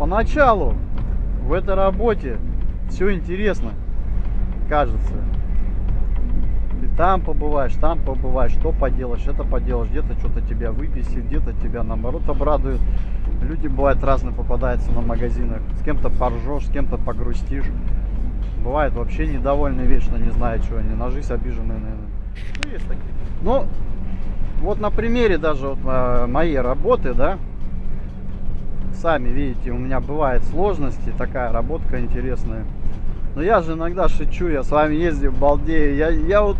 поначалу в этой работе все интересно, кажется. Ты там побываешь, то поделаешь, это поделаешь, где-то что-то тебя выбесит, где-то тебя наоборот обрадует. Люди бывают разные попадаются на магазинах. С кем-то поржешь, с кем-то погрустишь. Бывает вообще недовольные вечно, не знаю, что они, на жизнь обиженные, наверное. Ну, есть такие. Ну, вот на примере даже вот моей работы, да, сами видите, у меня бывают сложности, такая работка интересная. Но я же иногда шучу, я с вами ездил, балдею. Я вот,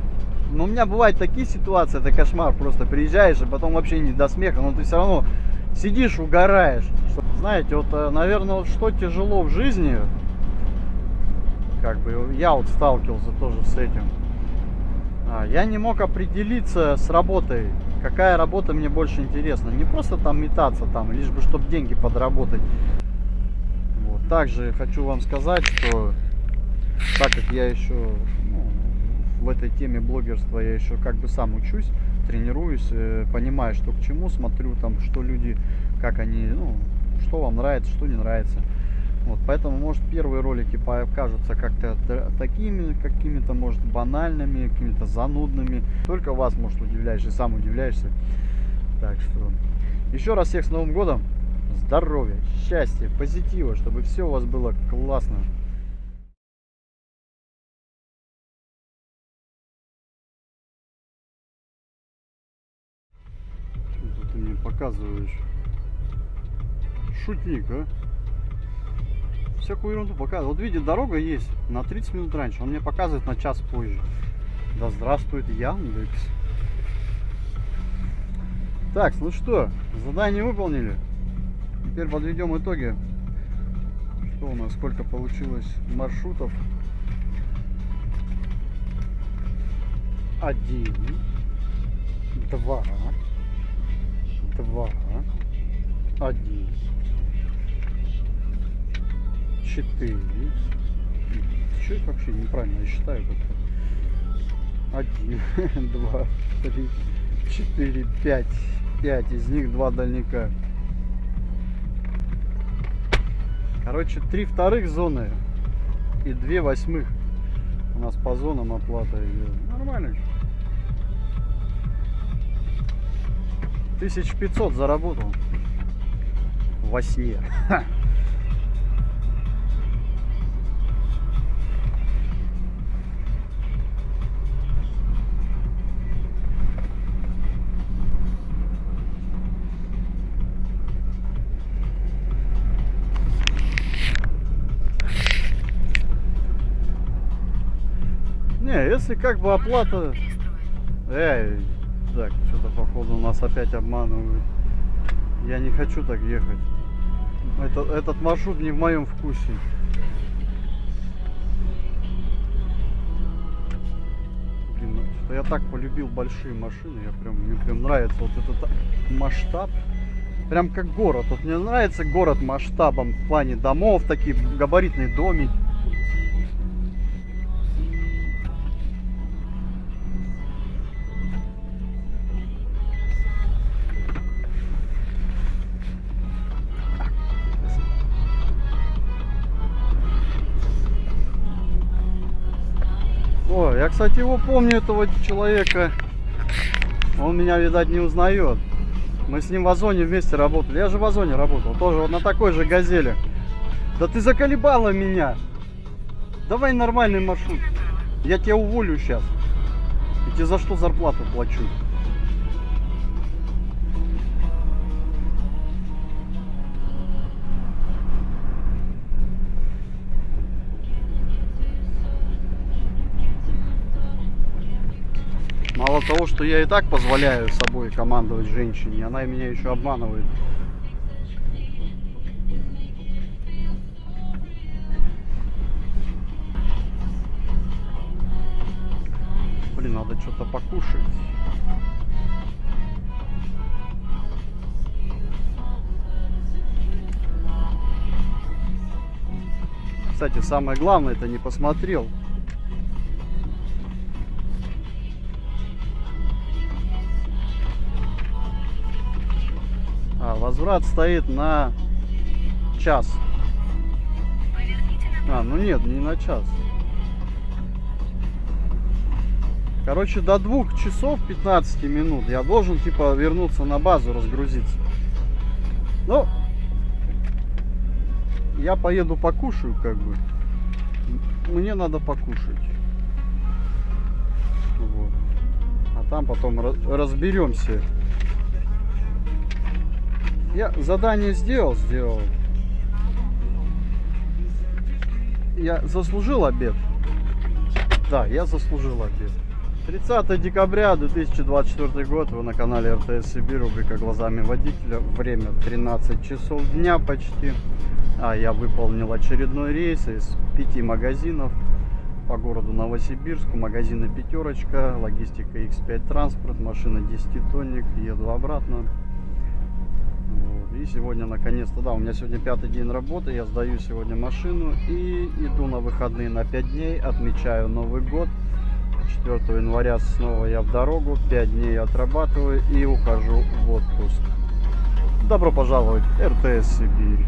ну, у меня бывают такие ситуации, это кошмар, просто приезжаешь, и потом вообще не до смеха, но ты все равно сидишь, угораешь. Знаете, вот, наверное, вот что тяжело в жизни, как бы, я вот сталкивался тоже с этим. Я не мог определиться с работой, какая работа мне больше интересна. Не просто там метаться, там, лишь бы, чтобы деньги подработать. Вот. Также хочу вам сказать, что так как я еще в этой теме блогерства, я еще как бы сам учусь, тренируюсь, понимаю, что к чему, смотрю там, что люди, как они, ну, что вам нравится, что не нравится. Вот, поэтому, может, первые ролики покажутся как-то такими, какими-то, может, банальными, какими-то занудными. Только вас, может, удивляешь и сам удивляешься. Так что, еще раз всех с Новым годом. Здоровья, счастья, позитива, чтобы все у вас было классно. Что ты мне показываешь? Шутник, а? Всякую ерунду показывает. Вот видите, дорога есть на 30 минут раньше, он мне показывает на час позже. Да здравствует Яндекс. Так, ну что, задание выполнили. Теперь подведем итоги. Что у нас, сколько получилось маршрутов? 1, 2, 1, 4. Что это вообще неправильно я считаю как-то? 1, 2, 3, 4, 5. 5. Из них 2 дальника. Короче, 3/2 зоны и 2/8 у нас по зонам оплата идет. Нормально. 1500 заработал во сне. Не, если как бы оплата... Так, что-то походу у нас опять обманывают. Я не хочу так ехать. Этот маршрут не в моем вкусе. Блин, что я так полюбил большие машины. Мне прям нравится вот этот масштаб. Прям как город. Вот мне нравится город масштабом в плане домов, такие габаритные домики. О, я, кстати, его помню, этого человека. Он меня, видать, не узнает. Мы с ним в Озоне вместе работали. Я же в Озоне работал, тоже вот на такой же газели. Да ты заколебала меня. Давай нормальный маршрут. Я тебя уволю сейчас. И тебе за что зарплату плачу? Мало того, что я и так позволяю собой командовать женщине, она меня еще обманывает. Блин, надо что-то покушать. Кстати, самое главное, это не посмотрел. Возврат стоит на час. А, ну нет, не на час. Короче, до 2 часов 15 минут я должен, типа, вернуться на базу, разгрузиться. Ну, я поеду покушаю, как бы. Мне надо покушать. Вот. А там потом разберемся. Я задание сделал. Я заслужил обед. Да, я заслужил обед. 30 декабря 2024 год. Вы на канале РТС Сибирь. Рубрика «Глазами водителя». Время 13 часов дня почти. Я выполнил очередной рейс из 5 магазинов по городу Новосибирску. Магазины «Пятерочка», логистика X5 транспорт, машина 10-тонник. Еду обратно. Вот. И сегодня наконец-то, да, у меня сегодня 5-й день работы. Я сдаю сегодня машину и иду на выходные на 5 дней. Отмечаю Новый год. 4 января снова я в дорогу. 5 дней отрабатываю и ухожу в отпуск. Добро пожаловать в РТС Сибирь.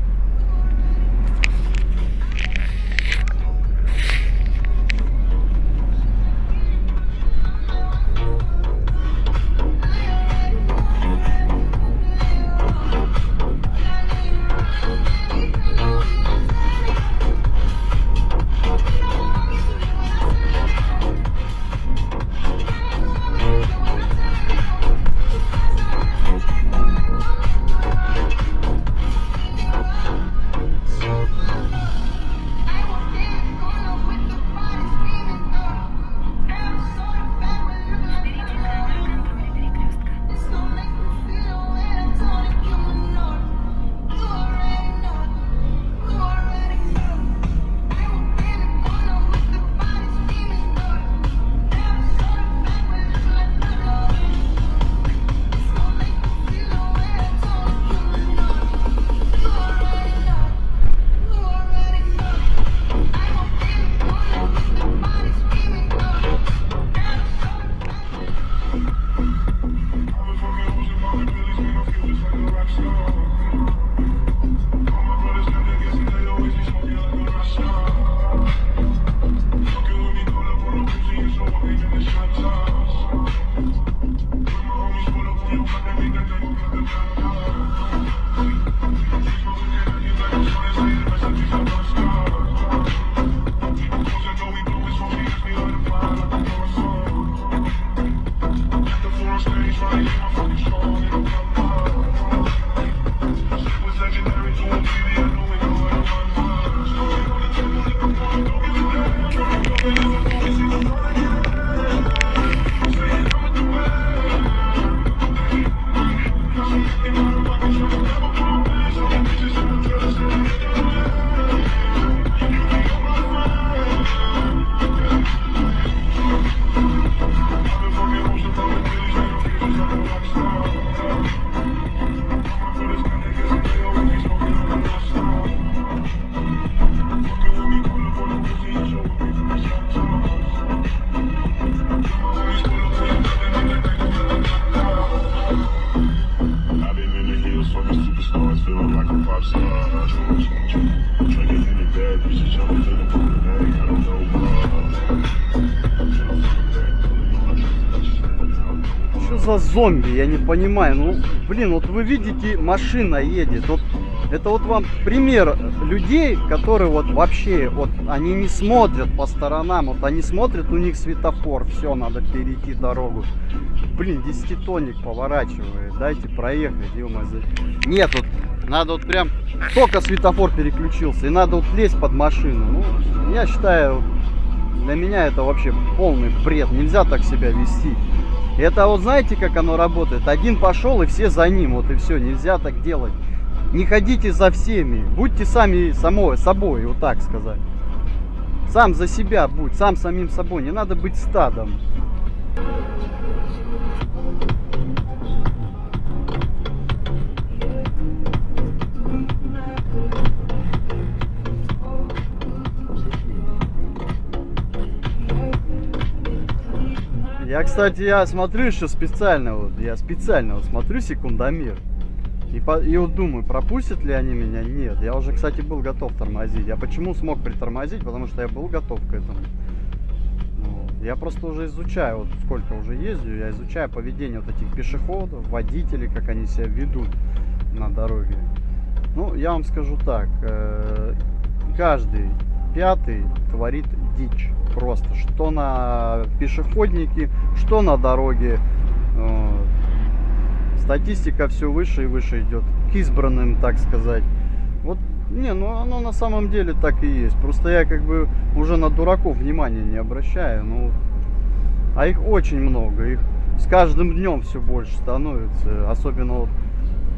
Что за зомби, я не понимаю. Ну, блин, вот вы видите, машина едет. Вот, это вот вам пример людей, которые вот вообще, вот они не смотрят по сторонам. Вот они смотрят, у них светофор, все, надо перейти дорогу. Блин, 10-тонник поворачивает, дайте проехать, ё-моё. Нет, вот надо вот прям, только светофор переключился, и надо вот лезть под машину. Ну, я считаю, для меня это вообще полный бред, нельзя так себя вести. Это вот знаете, как оно работает? Один пошел и все за ним, вот и все, нельзя так делать. Не ходите за всеми, будьте сами собой, вот так сказать. Сам за себя будь, сам самим собой, не надо быть стадом. Я, кстати, я смотрю еще специально, вот смотрю секундомер. И вот думаю, пропустят ли они меня? Нет. Я уже, кстати, был готов тормозить. Я почему смог притормозить? Потому что я был готов к этому. Я просто уже изучаю, вот сколько уже ездю, я изучаю поведение вот этих пешеходов, водителей, как они себя ведут на дороге. Ну, я вам скажу так, каждый пятый творит дичь просто, что на пешеходнике, что на дороге. Статистика все выше и выше идет, к избранным, так сказать. Вот, не, ну оно на самом деле так и есть. Просто я как бы уже на дураков внимания не обращаю. Ну, а их очень много. Их с каждым днем все больше становится. Особенно вот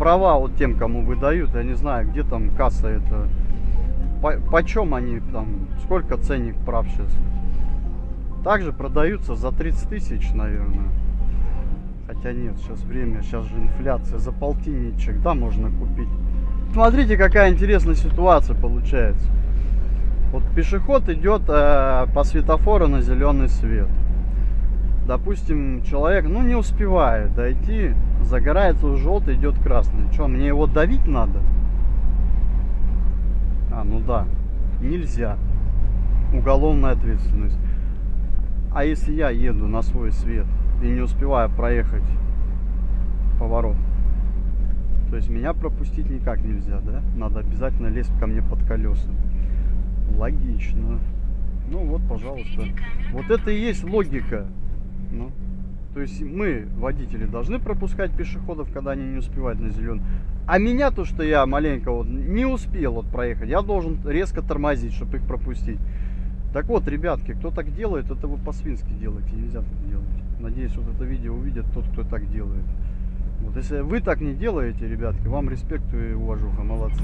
права вот тем, кому выдают. Я не знаю, где там касса это. Почем они там, сколько ценник прав сейчас. Также продаются за 30 тысяч, наверное. Хотя нет, сейчас время, сейчас же инфляция. За полтинничек, да, можно купить. Смотрите, какая интересная ситуация получается. Вот пешеход идет по светофору на зеленый свет. Допустим, человек, ну, не успевает дойти, загорается уже желтый, идет красный. Что, мне его давить надо? А, ну да, нельзя. Уголовная ответственность. А если я еду на свой свет и не успеваю проехать поворот? То есть меня пропустить никак нельзя, да? Надо обязательно лезть ко мне под колеса. Логично. Ну вот, пожалуйста. Вот это и есть логика. Ну, то есть мы, водители, должны пропускать пешеходов, когда они не успевают на зеленый. А меня то, что я маленько вот не успел вот проехать, я должен резко тормозить, чтобы их пропустить. Так вот, ребятки, кто так делает, это вы по-свински делаете. Нельзя так делать. Надеюсь, вот это видео увидит тот, кто так делает. Вот, если вы так не делаете, ребятки, вам респект и уважуха, молодцы.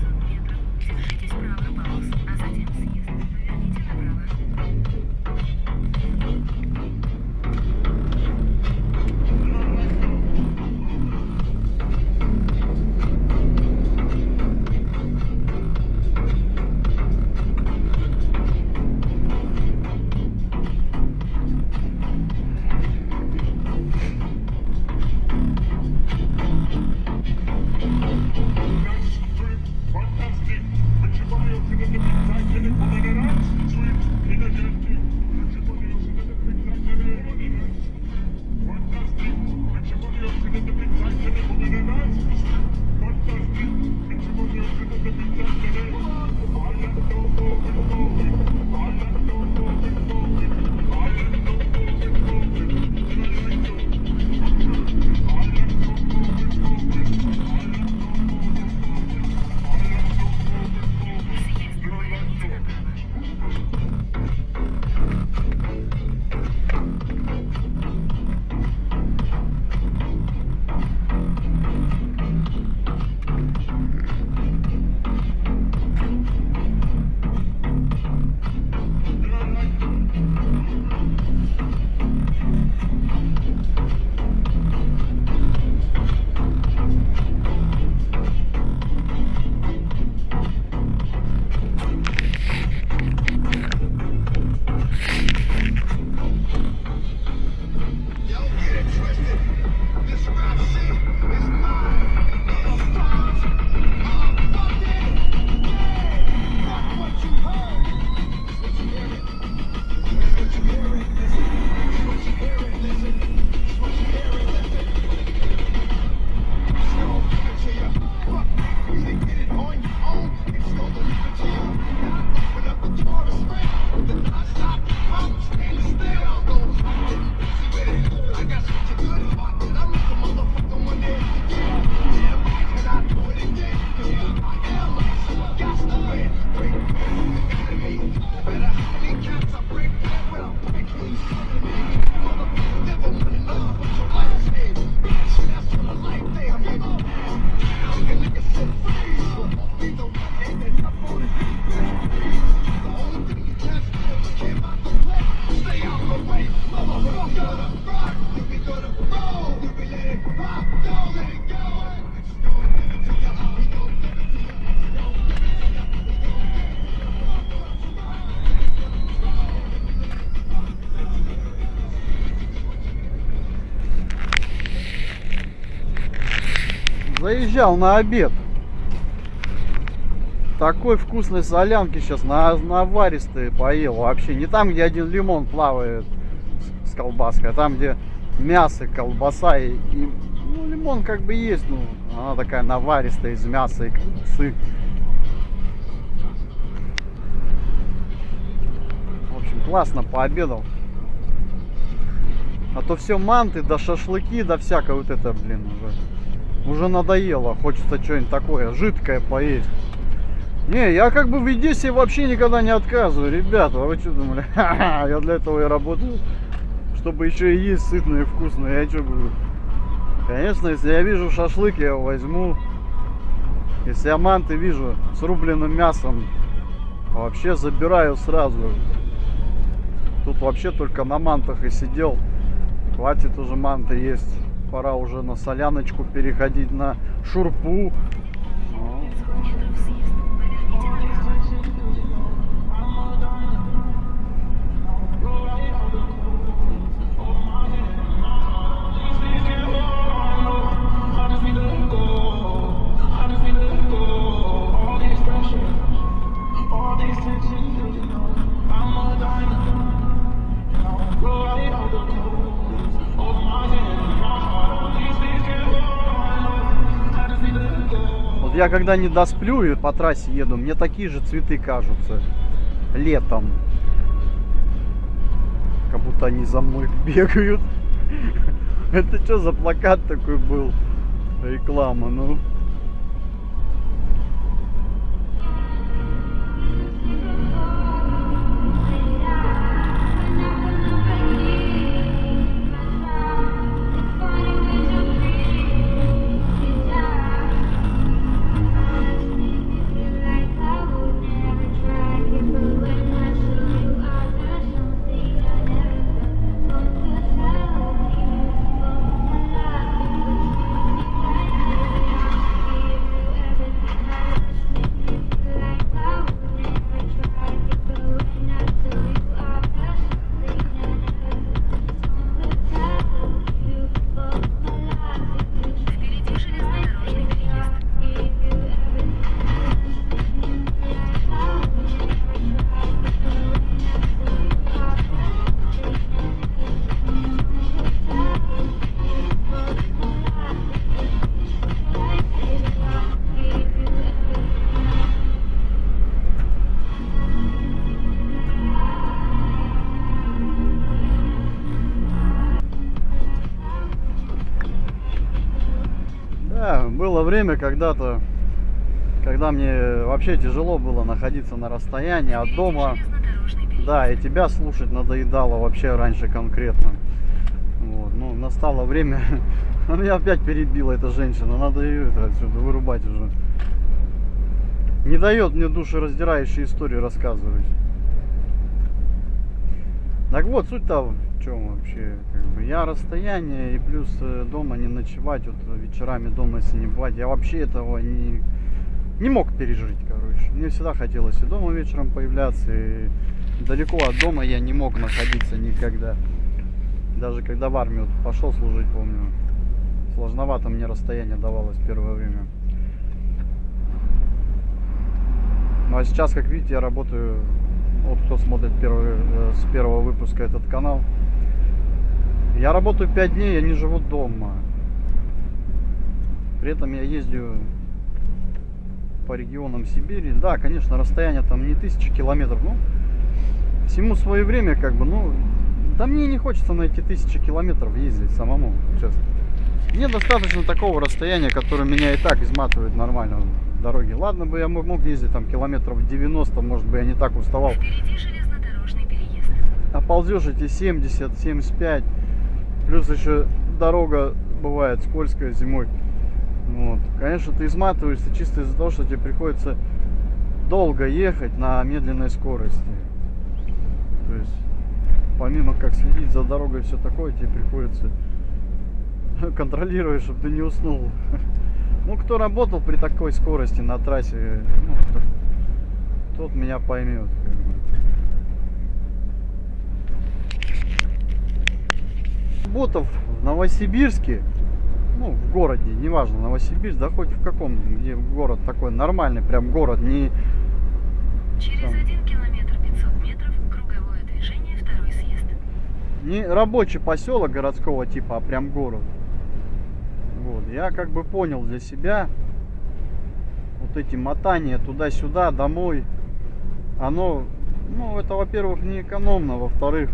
Заезжал на обед. Такой вкусной солянки сейчас наваристые поел. Вообще не там, где один лимон плавает с колбаской, а там, где мясо, колбаса и ну, лимон как бы есть, ну, она такая наваристая из мяса и колбасы. В общем, классно пообедал. А то все манты, да шашлыки, да всякое вот это, блин, уже надоело. Хочется что-нибудь такое жидкое поесть. Не, я как бы в еде себе вообще никогда не отказываю, ребята. Вы что думали? Ха-ха, я для этого и работаю, чтобы еще и есть сытно и вкусно. Я что буду? Конечно, если я вижу шашлык, я его возьму. Если я манты вижу с рубленым мясом, вообще забираю сразу. Тут вообще только на мантах и сидел. Хватит уже манты есть. Пора уже на соляночку переходить, на шурпу. Вот я когда не досплю и по трассе еду, мне такие же цветы кажутся летом. Как будто они за мной бегают. Это что за плакат такой был? Реклама, ну. Было время когда-то, когда мне вообще тяжело было находиться на расстоянии от дома. Да, и тебя слушать надоедало вообще раньше конкретно. Вот, ну, настало время. Меня опять перебила эта женщина. Надо ее отсюда вырубать уже. Не дает мне душераздирающие истории рассказывать. Так вот, суть-то в чем вообще? Как бы я расстояние и плюс дома не ночевать, вот вечерами дома если не бывать, я вообще этого не мог пережить, короче. Мне всегда хотелось и дома вечером появляться, и далеко от дома я не мог находиться никогда. Даже когда в армию пошел служить, помню, сложновато мне расстояние давалось первое время. Ну а сейчас, как видите, я работаю. Вот кто смотрит с первого выпуска этот канал. Я работаю 5 дней, я не живу дома. При этом я ездю по регионам Сибири. Да, конечно, расстояние там не 1000 километров. Ну, всему свое время, как бы, ну, да мне не хочется на эти 1000 километров ездить самому, честно. Мне достаточно такого расстояния, которое меня и так изматывает нормально в дороге. Ладно бы я мог ездить там километров 90, может быть, я не так уставал. А ползешь эти 70, 75. Плюс еще дорога бывает скользкая зимой. Вот. Конечно, ты изматываешься чисто из-за того, что тебе приходится долго ехать на медленной скорости. То есть, помимо как следить за дорогой и все такое, тебе приходится контролировать, чтобы ты не уснул. Ну, кто работал при такой скорости на трассе, ну, тот меня поймет. Как бы. Работав в Новосибирске, ну, в городе, неважно, Новосибирск, да хоть в каком, где город такой нормальный, прям город, не... Через там, 1 километр 500 метров круговое движение, второй съезд. не рабочий поселок городского типа, а прям город. Вот, я как бы понял для себя, вот эти мотания туда-сюда, домой, оно, ну, это, во-первых, не экономно, во-вторых,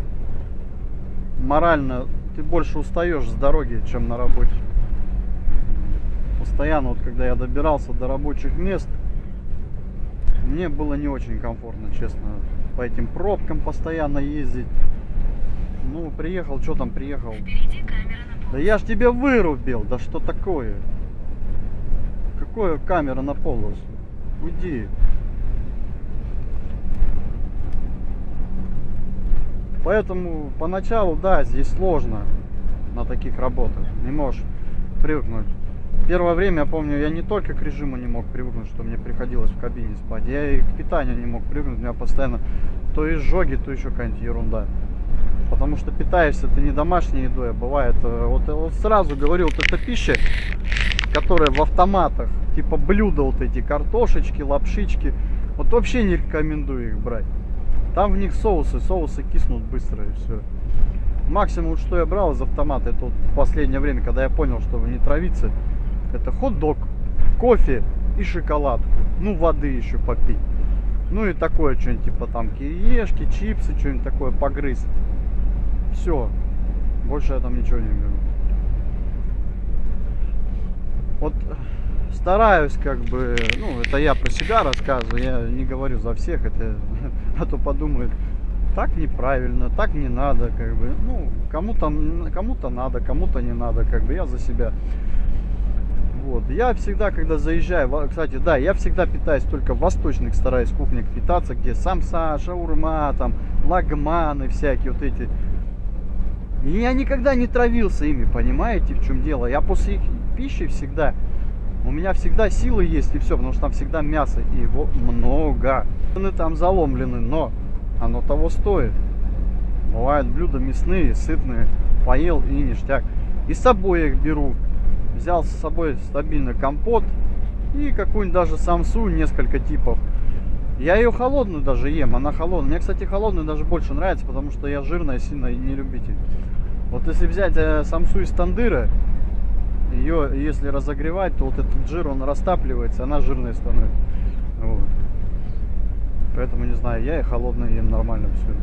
морально ты больше устаешь с дороги, чем на работе. Постоянно, вот когда я добирался до рабочих мест, мне было не очень комфортно, честно, по этим пробкам постоянно ездить. Ну, приехал, что там приехал? Впереди камера на Да полосе. я ж тебя вырубил, да что такое? Какое камера на полосу? Уйди. Поэтому поначалу, да, здесь сложно на таких работах. Не можешь привыкнуть. Первое время, я помню, я не только к режиму не мог привыкнуть, что мне приходилось в кабине спать. Я и к питанию не мог привыкнуть. У меня постоянно то изжоги, то еще какая-нибудь ерунда. Потому что питаешься ты не домашней едой, а бывает, вот сразу говорю, вот эта пища, которая в автоматах, типа блюда вот эти, картошечки, лапшички, вот вообще не рекомендую их брать. Там в них соусы киснут быстро и все. Максимум, что я брал из автомата, это вот в последнее время, когда я понял, что не травиться, это хот-дог, кофе и шоколадку, ну воды еще попить. Ну и такое что-нибудь, типа там кириешки, чипсы, что-нибудь такое погрызть. Все. Больше я там ничего не беру. Вот стараюсь как бы, ну это я про себя рассказываю, я не говорю за всех, это, а то подумают, так неправильно, так не надо, как бы, ну кому-то надо, кому-то не надо, как бы я за себя. Вот. Я всегда, когда заезжаю, кстати, да, я всегда питаюсь только в восточных, стараюсь кухнях питаться, где самса, шаурма, там, лагманы всякие вот эти. И я никогда не травился ими, понимаете, в чем дело? Я после их пищи всегда, у меня всегда силы есть и все, потому что там всегда мясо, и его много. Они там заломлены, но оно того стоит. Бывают блюда мясные, сытные, поел и ништяк. И с собой я их беру. Взял с собой стабильно компот и какую-нибудь даже самсу, несколько типов. Я ее холодную даже ем, она холодная. Мне, кстати, холодная даже больше нравится, потому что я жирная сильно не любитель. Вот если взять самсу из тандыра, ее если разогревать, то вот этот жир, он растапливается, она жирная становится. Вот. Поэтому, не знаю, я и холодную ем нормально все.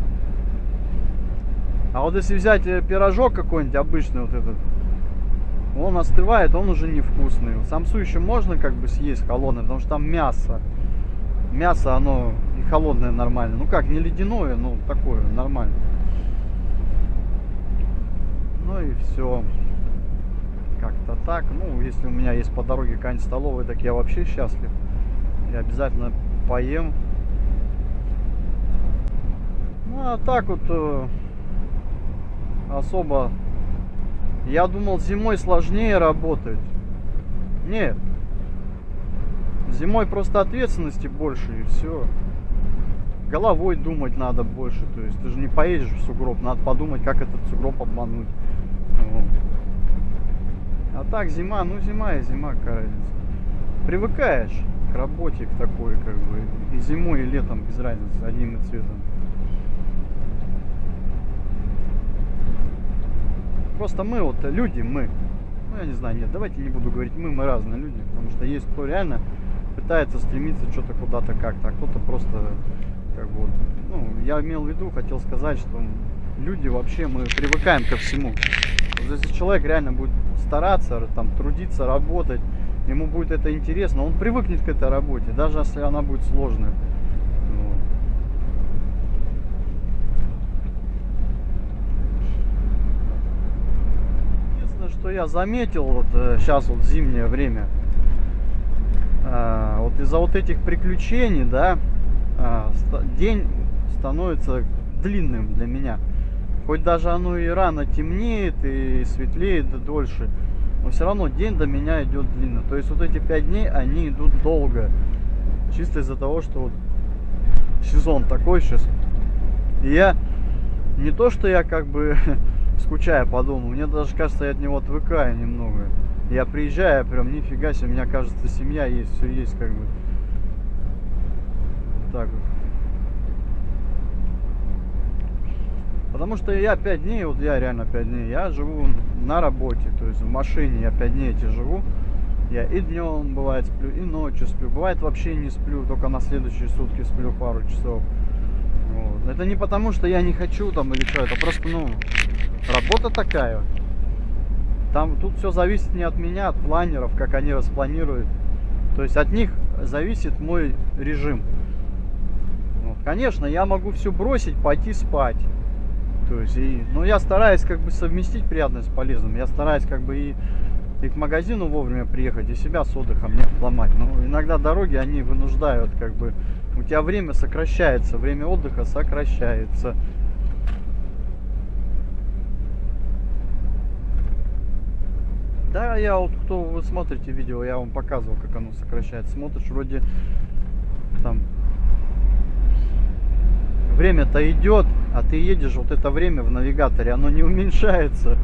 А вот если взять пирожок какой-нибудь обычный, вот этот, он остывает, он уже невкусный. Самсу еще можно как бы съесть холодное, потому что там мясо. Мясо, оно и холодное нормально. Ну как, не ледяное, но такое, нормально. Ну и все. Как-то так. Ну, если у меня есть по дороге какая-нибудь столовая, так я вообще счастлив. Я обязательно поем. Ну, а так вот особо... Я думал, зимой сложнее работать. Нет. Зимой просто ответственности больше и все. Головой думать надо больше. То есть ты же не поедешь в сугроб, надо подумать, как этот сугроб обмануть. Вот. А так зима, ну зима и зима, какая разница. Привыкаешь к работе, к такой, как бы. И зимой, и летом без разницы, одним и цветом. Просто мы вот люди, мы. Ну я не знаю, нет, давайте не буду говорить мы разные люди. Потому что есть кто реально пытается стремиться что-то куда-то как-то, а кто-то просто как бы вот, ну, я имел в виду, хотел сказать, что люди вообще, мы привыкаем ко всему. Вот если человек реально будет стараться, там, трудиться, работать, ему будет это интересно, он привыкнет к этой работе, даже если она будет сложная. Вот. Единственное, что я заметил, вот сейчас вот зимнее время, вот из-за вот этих приключений, да, день становится длинным для меня. Хоть даже оно и рано темнеет, и светлеет дольше, но все равно день до меня идет длинно. То есть вот эти 5 дней, они идут долго. Чисто из-за того, что вот сезон такой сейчас. И я, не то что я как бы скучаю по дому, мне даже кажется, я от него отвыкаю немного. Я приезжаю, прям нифига себе, у меня кажется, семья есть, все есть как бы. Так вот. Потому что я 5 дней, вот я реально 5 дней, я живу на работе, то есть в машине я 5 дней эти живу. Я и днем бывает сплю, и ночью сплю. Бывает вообще не сплю, только на следующие сутки сплю пару часов. Вот. Это не потому, что я не хочу там или что, это просто, ну, работа такая. Там тут все зависит не от меня, от планеров, как они распланируют. То есть от них зависит мой режим. Вот. Конечно, я могу все бросить, пойти спать. То есть, но я стараюсь как бы совместить приятное с полезным. Я стараюсь как бы и к магазину вовремя приехать, и себя с отдыхом не ломать. Но иногда дороги, они вынуждают, как бы, у тебя время сокращается, время отдыха сокращается. Да, я вот, кто вы смотрите видео, я вам показывал, как оно сокращается. Смотришь, вроде там время-то идет, а ты едешь, вот это время в навигаторе, оно не уменьшается,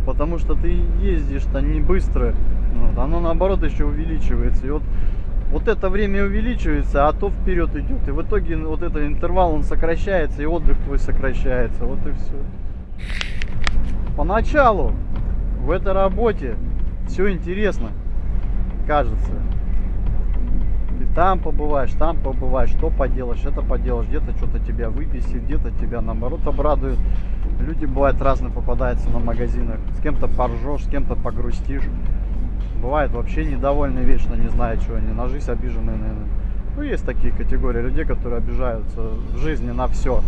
потому что ты ездишь-то не быстро, вот, оно наоборот еще увеличивается. И вот это время увеличивается, а то вперед идет, и в итоге вот этот интервал он сокращается, и отдых твой сокращается, вот и все. Поначалу в этой работе все интересно, кажется. Ты там побываешь, то поделаешь, это поделаешь, где-то что-то тебя выбесит, где-то тебя наоборот обрадует. Люди бывают разные попадаются на магазинах. С кем-то поржешь, с кем-то погрустишь. Бывает вообще недовольные вечно, не знаю чего они, на жизнь обиженные, наверное. Ну, есть такие категории людей, которые обижаются в жизни на все.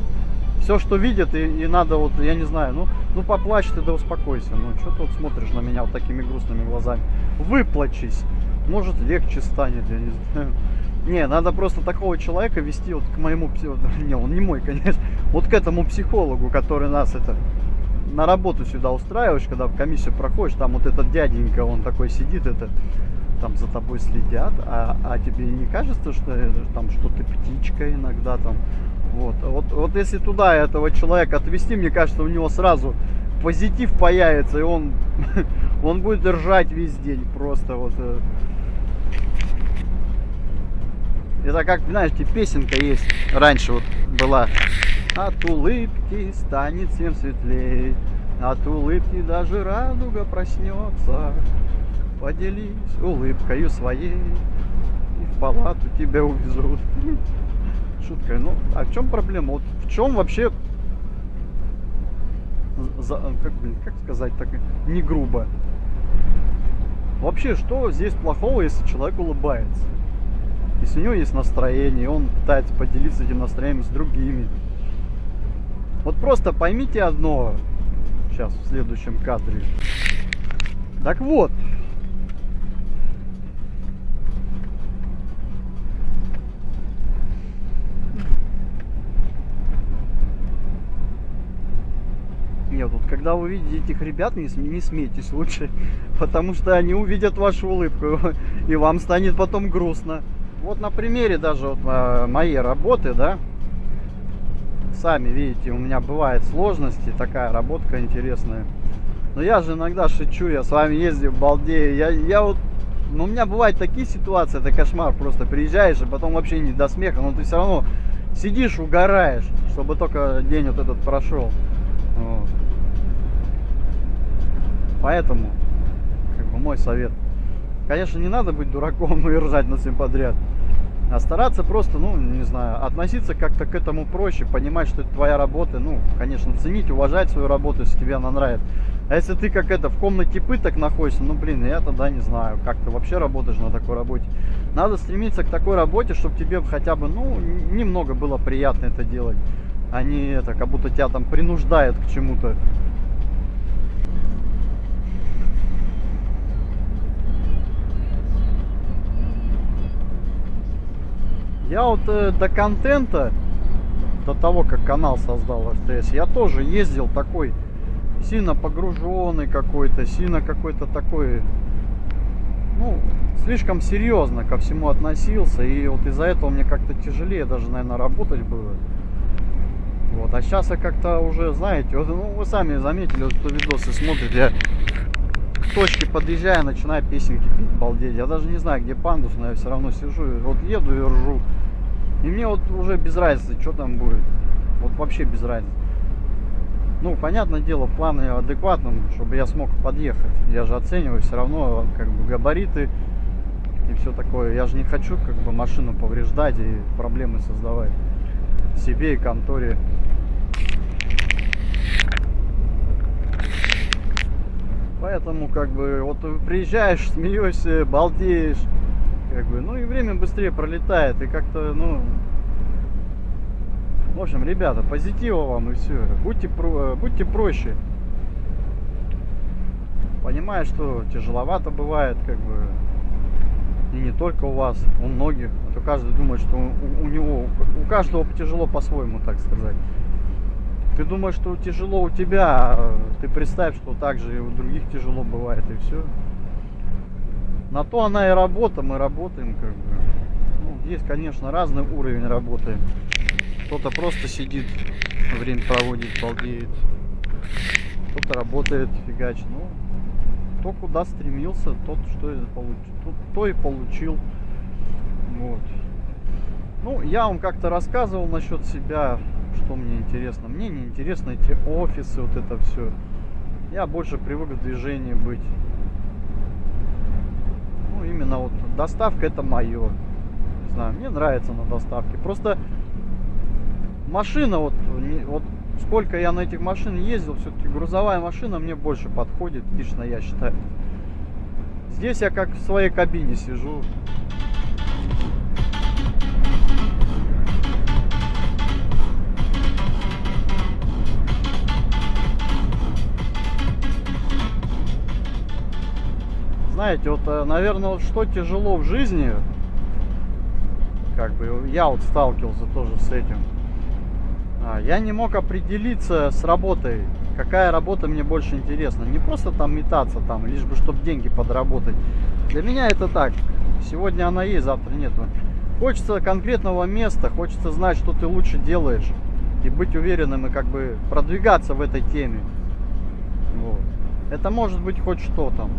Все, что видят, и надо вот, я не знаю, ну поплачь ты, да успокойся. Ну, что ты вот смотришь на меня вот такими грустными глазами? Выплачись. Может, легче станет, я не знаю. Не, надо просто такого человека вести вот к моему психологу. Не, он не мой, конечно. Вот к этому психологу, который нас на работу сюда устраиваешь, когда в комиссию проходишь, там вот этот дяденька, он такой сидит, там за тобой следят, а тебе не кажется, что там что ты птичка иногда там. Вот если туда этого человека отвести, мне кажется, у него сразу позитив появится, и он будет ржать весь день просто вот. Это как, знаешь, песенка есть, раньше вот была. От улыбки станет всем светлей, от улыбки даже радуга проснется. Поделись улыбкою своей, и в палату тебя увезут. Шутка, ну, а в чем проблема? Вот в чем вообще, как сказать так, не грубо? Вообще, что здесь плохого, если человек улыбается? Если у него есть настроение, он пытается поделиться этим настроением с другими. Вот просто поймите одно, сейчас в следующем кадре. Так вот. Нет, вот когда вы увидите этих ребят, не смейтесь лучше, потому что они увидят вашу улыбку, и вам станет потом грустно. Вот на примере даже вот моей работы, да, сами видите, у меня бывают сложности, такая работка интересная. Но я же иногда шучу, я с вами ездил, балдею, я вот, ну, у меня бывают такие ситуации, это кошмар, просто приезжаешь, и потом вообще не до смеха, но ты все равно сидишь, угораешь, чтобы только день вот этот прошел. Вот. Поэтому, как бы, мой совет. Конечно, не надо быть дураком и ржать на всем подряд. А стараться просто, ну, не знаю, относиться как-то к этому проще, понимать, что это твоя работа. Ну, конечно, ценить, уважать свою работу, если тебе она нравится. А если ты как в комнате пыток находишься, ну, блин, я тогда не знаю, как ты вообще работаешь на такой работе. Надо стремиться к такой работе, чтобы тебе хотя бы, ну, немного было приятно это делать. А не это, как будто тебя там принуждают к чему-то. Я вот до контента, до того, как канал создал РТС, я тоже ездил такой, сильно погруженный какой-то, сильно какой-то такой, ну, слишком серьезно ко всему относился. И вот из-за этого мне как-то тяжелее даже, наверное, работать было. Вот, а сейчас я как-то уже, знаете, вот, ну, вы сами заметили, вот, кто видосы смотрит, я к точке подъезжаю, начинаю песенки петь, балдеть. Я даже не знаю, где пандус, но я все равно сижу, и вот еду и ржу. И мне вот уже без разницы, что там будет. Вот вообще без разницы. Ну, понятное дело, в плане адекватном, чтобы я смог подъехать. Я же оцениваю все равно как бы габариты и все такое. Я же не хочу как бы машину повреждать и проблемы создавать себе и конторе. Поэтому как бы вот приезжаешь, смеешься, балдеешь, как бы, ну и время быстрее пролетает, и как-то, ну, в общем, ребята, позитива вам и все. Будьте проще. Понимаю, что тяжеловато бывает, как бы, и не только у вас, у многих. А то каждый думает, что у каждого тяжело по-своему, так сказать. Ты думаешь, что тяжело у тебя, а ты представь, что так же и у других тяжело бывает, и все. На то она и работа, мы работаем, как бы. Ну, есть, конечно, разный уровень работы. Кто-то просто сидит, время проводит, балдеет. Кто-то работает, фигачит. Ну, кто куда стремился, тот что и получил, то и получил. Вот. Ну, я вам как-то рассказывал насчет себя, что мне интересно. Мне не интересно эти офисы, вот это все. Я больше привык в движении быть. Ну, именно вот доставка — это мое. Не знаю, мне нравится на доставке. Просто машина, вот сколько я на этих машинах ездил, все-таки грузовая машина мне больше подходит, лично я считаю. Здесь я как в своей кабине сижу. Знаете, вот, наверное, вот что тяжело в жизни, как бы я вот сталкивался тоже с этим. Я не мог определиться с работой, какая работа мне больше интересна. Не просто там метаться, там, лишь бы, чтобы деньги подработать. Для меня это так. Сегодня она есть, завтра нет. Хочется конкретного места, хочется знать, что ты лучше делаешь. И быть уверенным, и как бы продвигаться в этой теме. Вот. Это может быть хоть что там.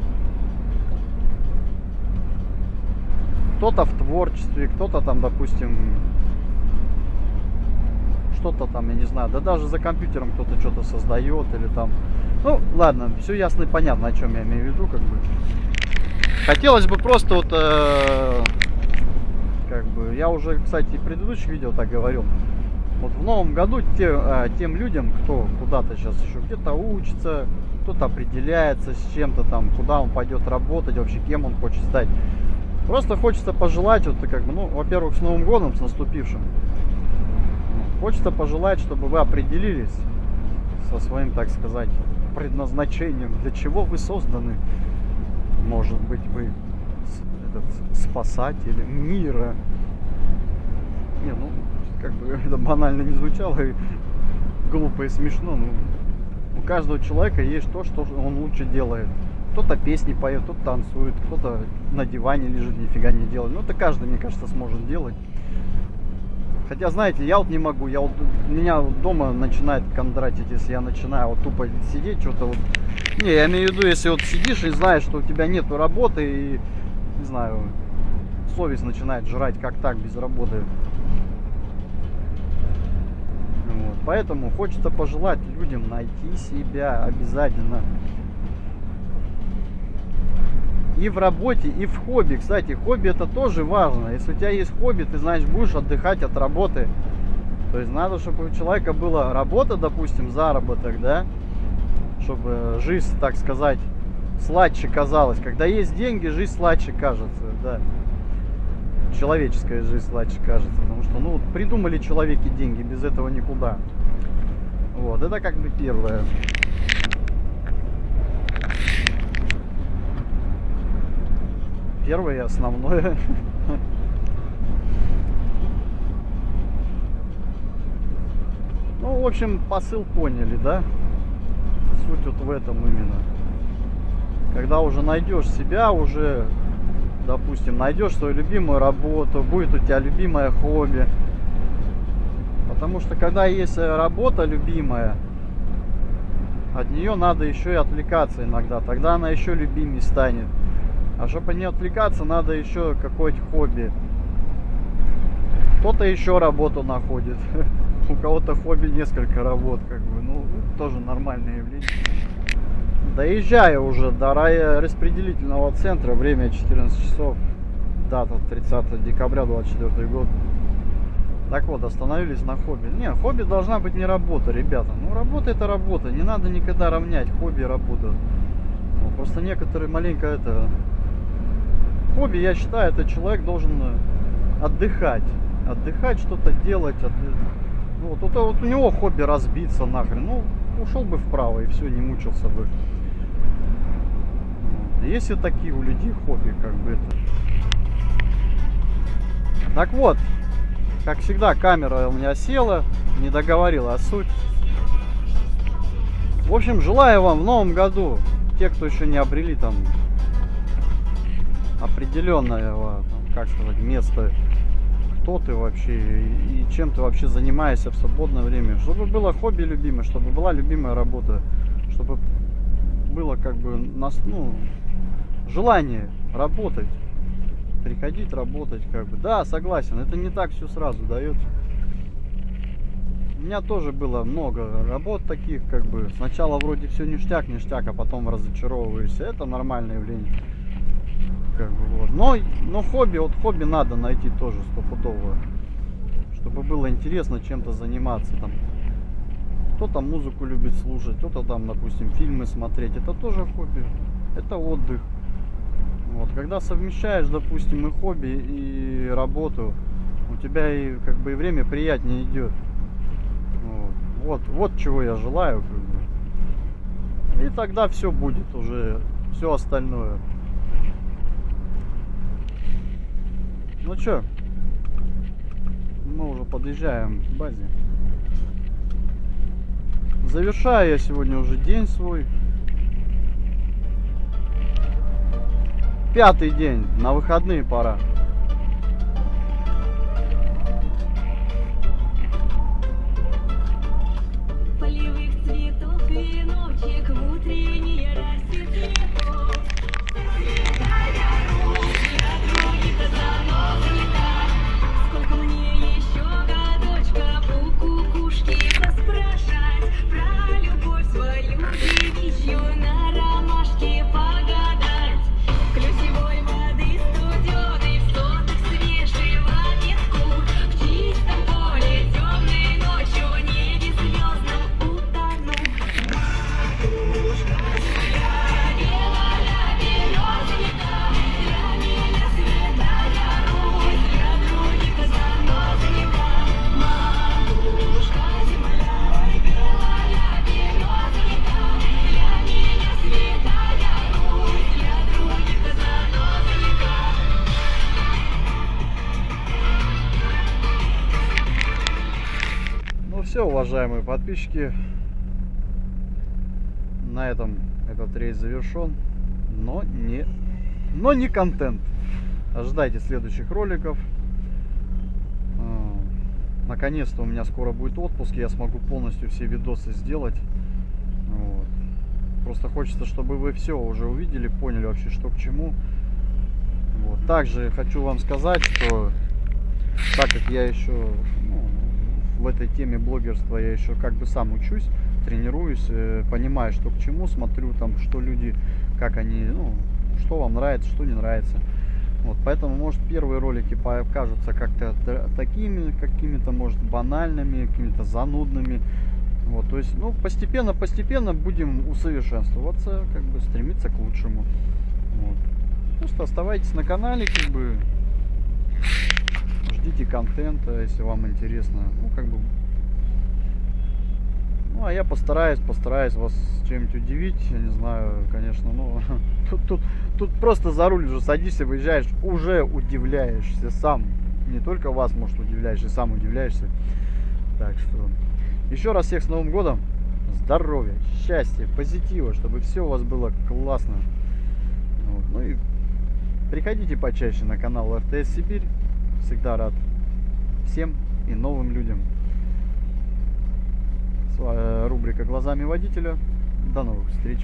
Кто-то в творчестве, кто-то там, допустим, что-то там, я не знаю, да даже за компьютером кто-то что-то создает или там. Ну, ладно, все ясно и понятно, о чем я имею в виду, как бы. Хотелось бы просто вот, как бы, я уже, кстати, в предыдущих видео так говорил. Вот в новом году тем людям, кто куда-то сейчас еще где-то учится, кто-то определяется с чем-то там, куда он пойдет работать, вообще кем он хочет стать. Просто хочется пожелать, вот, как бы, ну, во-первых, с Новым годом, с наступившим. Хочется пожелать, чтобы вы определились со своим, так сказать, предназначением, для чего вы созданы. Может быть, вы спасатели мира. Не, ну, как бы это банально не звучало, и глупо и смешно, но у каждого человека есть то, что он лучше делает. Кто-то песни поет, кто-то танцует, кто-то на диване лежит, нифига не делает. Ну, это каждый, мне кажется, сможет делать. Хотя, знаете, я вот не могу. Меня вот дома начинает кондратить, если я начинаю вот тупо сидеть, что-то вот. Не, я имею в виду, если вот сидишь и знаешь, что у тебя нету работы, и, не знаю, совесть начинает жрать, как так, без работы. Вот. Поэтому хочется пожелать людям найти себя обязательно. И в работе, и в хобби. Кстати, хобби — это тоже важно. Если у тебя есть хобби, ты, знаешь, будешь отдыхать от работы. То есть надо, чтобы у человека была работа, допустим, заработок, да? Чтобы жизнь, так сказать, сладче казалась. Когда есть деньги, жизнь сладче кажется, да. Человеческая жизнь сладче кажется. Потому что, ну, придумали человеки деньги, без этого никуда. Вот, это как бы первое. Первое и основное. Ну, в общем, посыл поняли, да? Суть вот в этом именно. Когда уже найдешь себя, уже, допустим, найдешь свою любимую работу, будет у тебя любимое хобби. Потому что когда есть работа любимая, от нее надо еще и отвлекаться иногда. Тогда она еще любимее станет. А чтобы не отвлекаться, надо еще какое-то хобби. Кто-то еще работу находит. У кого-то хобби несколько работ, как бы. Ну, тоже нормальное явление. Доезжаю уже до распределительного центра. Время 14 часов. Дата 30 декабря 24 год. Так вот, остановились на хобби. Не, хобби должна быть не работа, ребята. Ну, работа это работа. Не надо никогда равнять хобби и работу. Ну, просто некоторые маленько это... Хобби, я считаю, это человек должен отдыхать. Отдыхать, что-то делать. Ну, вот у него хобби разбиться нахрен. Ну, ушел бы вправо и все, не мучился бы. Вот. Есть и такие у людей хобби, как бы это. Так вот. Как всегда, камера у меня села, не договорила суть. В общем, желаю вам в новом году, те, кто еще не обрели там определенного, как сказать, места, кто ты вообще и чем ты вообще занимаешься в свободное время, чтобы было хобби любимое, чтобы была любимая работа, чтобы было как бы желание работать. Приходить работать, как бы. Да, согласен, это не так все сразу дается. У меня тоже было много работ таких, как бы. Сначала вроде все ништяк, а потом разочаровываешься. Это нормальное явление. Как бы, вот. Но хобби надо найти тоже стопудово. Чтобы было интересно чем-то заниматься. Там. Кто-то музыку любит слушать, кто-то там, допустим, фильмы смотреть. Это тоже хобби. Это отдых. Вот, когда совмещаешь, допустим, и хобби, и работу, у тебя и как бы и время приятнее идет. Вот чего я желаю, как бы. И тогда все будет уже, все остальное. Ну чё, мы уже подъезжаем к базе. Завершаю я сегодня уже день свой. 5-й день, на выходные пора. Полевых цветов веночек в утреннее расцветов. Сколько мне еще годочка у кукушки поспрашать про любовь свою девичью на ромашке погадать. Ключевой воды студеной в сотах свежего ветку. В чистом поле темной ночью в небе звездном утону. Матушка моя, белая березовика, для меня святая Русь, для других занозаника. Матушка земля, белая березовика, для меня святая Русь, для других занозаника. Ну все, уважаемые подписчики, на этом этот рейс завершен, но не контент. Ожидайте следующих роликов. Наконец-то у меня скоро будет отпуск, я смогу полностью все видосы сделать. Вот. Просто хочется, чтобы вы все уже увидели, поняли вообще, что к чему. Вот. Также хочу вам сказать, что так как я еще в этой теме блогерства, я еще как бы сам учусь, тренируюсь, понимаю, что к чему, смотрю там, что люди, как они, что вам нравится, что не нравится. Вот, поэтому, может, первые ролики покажутся как-то такими, какими-то, может, банальными, какими-то занудными. Вот, то есть, постепенно будем усовершенствоваться, как бы стремиться к лучшему. Вот. Просто оставайтесь на канале, как бы ждите контента, если вам интересно. Ну, а я постараюсь вас чем-нибудь удивить. Я не знаю, конечно, тут просто за руль уже садишься, выезжаешь, уже удивляешься сам. Не только вас, может, удивляешь, и сам удивляешься. Так что, еще раз всех с Новым годом. Здоровья, счастья, позитива, чтобы все у вас было классно. Вот. Ну и приходите почаще на канал РТС Сибирь. Всегда рад всем и новым людям. Рубрика «Глазами водителя». До новых встреч.